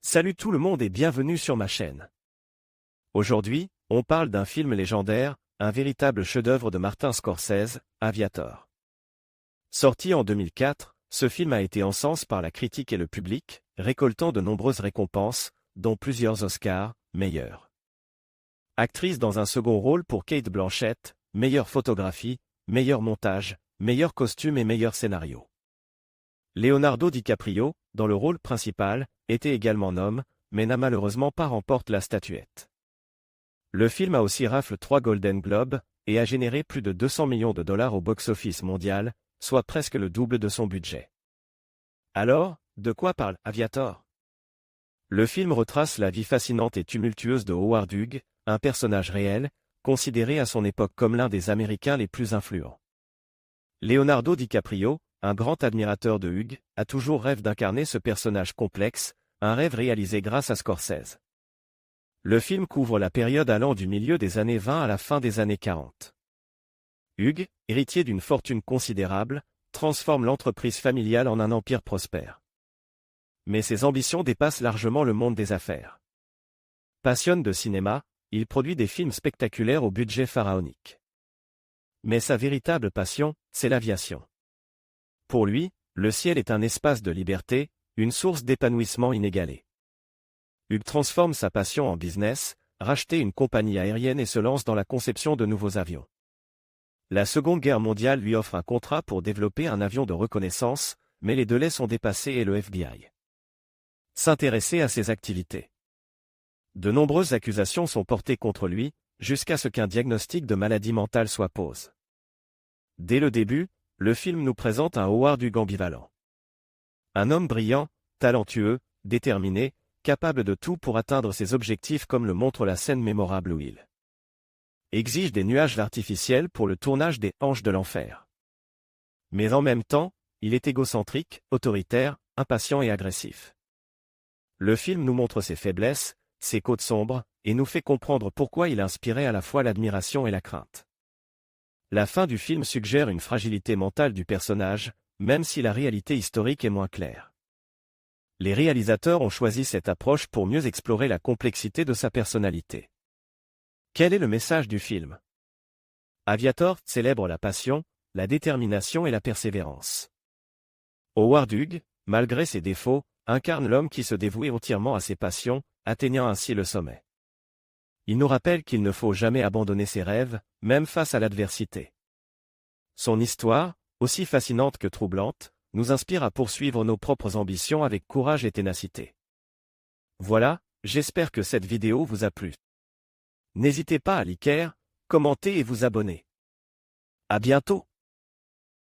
Salut tout le monde et bienvenue sur ma chaîne. Aujourd'hui, on parle d'un film légendaire, un véritable chef-d'œuvre de Martin Scorsese, Aviator. Sorti en 2004, ce film a été encensé par la critique et le public, récoltant de nombreuses récompenses, dont plusieurs Oscars, meilleurs. Actrice dans un second rôle pour Cate Blanchett, meilleure photographie, meilleur montage, meilleur costume et meilleur scénario. Leonardo DiCaprio, dans le rôle principal, était également nommé, mais n'a malheureusement pas remporté la statuette. Le film a aussi raflé 3 Golden Globes, et a généré plus de 200 millions de dollars au box-office mondial, soit presque le double de son budget. Alors, de quoi parle Aviator? Le film retrace la vie fascinante et tumultueuse de Howard Hughes, un personnage réel, considéré à son époque comme l'un des Américains les plus influents. Leonardo DiCaprio, un grand admirateur de Hughes, a toujours rêvé d'incarner ce personnage complexe, un rêve réalisé grâce à Scorsese. Le film couvre la période allant du milieu des années 20 à la fin des années 40. Hughes, héritier d'une fortune considérable, transforme l'entreprise familiale en un empire prospère. Mais ses ambitions dépassent largement le monde des affaires. Passionné de cinéma, il produit des films spectaculaires au budget pharaonique. Mais sa véritable passion, c'est l'aviation. Pour lui, le ciel est un espace de liberté, une source d'épanouissement inégalée. Hughes transforme sa passion en business, rachète une compagnie aérienne et se lance dans la conception de nouveaux avions. La Seconde Guerre mondiale lui offre un contrat pour développer un avion de reconnaissance, mais les délais sont dépassés et le FBI s'intéresser à ses activités. De nombreuses accusations sont portées contre lui, jusqu'à ce qu'un diagnostic de maladie mentale soit posé. Dès le début, le film nous présente un Howard Hughes ambivalent. Un homme brillant, talentueux, déterminé, capable de tout pour atteindre ses objectifs comme le montre la scène mémorable où il exige des nuages artificiels pour le tournage des Anges de l'Enfer. Mais en même temps, il est égocentrique, autoritaire, impatient et agressif. Le film nous montre ses faiblesses, ses côtés sombres, et nous fait comprendre pourquoi il inspirait à la fois l'admiration et la crainte. La fin du film suggère une fragilité mentale du personnage, même si la réalité historique est moins claire. Les réalisateurs ont choisi cette approche pour mieux explorer la complexité de sa personnalité. Quel est le message du film? Aviator célèbre la passion, la détermination et la persévérance. Howard Hughes, malgré ses défauts, incarne l'homme qui se dévoue entièrement à ses passions, atteignant ainsi le sommet. Il nous rappelle qu'il ne faut jamais abandonner ses rêves, même face à l'adversité. Son histoire, aussi fascinante que troublante, nous inspire à poursuivre nos propres ambitions avec courage et ténacité. Voilà, j'espère que cette vidéo vous a plu. N'hésitez pas à liker, commenter et vous abonner. À bientôt!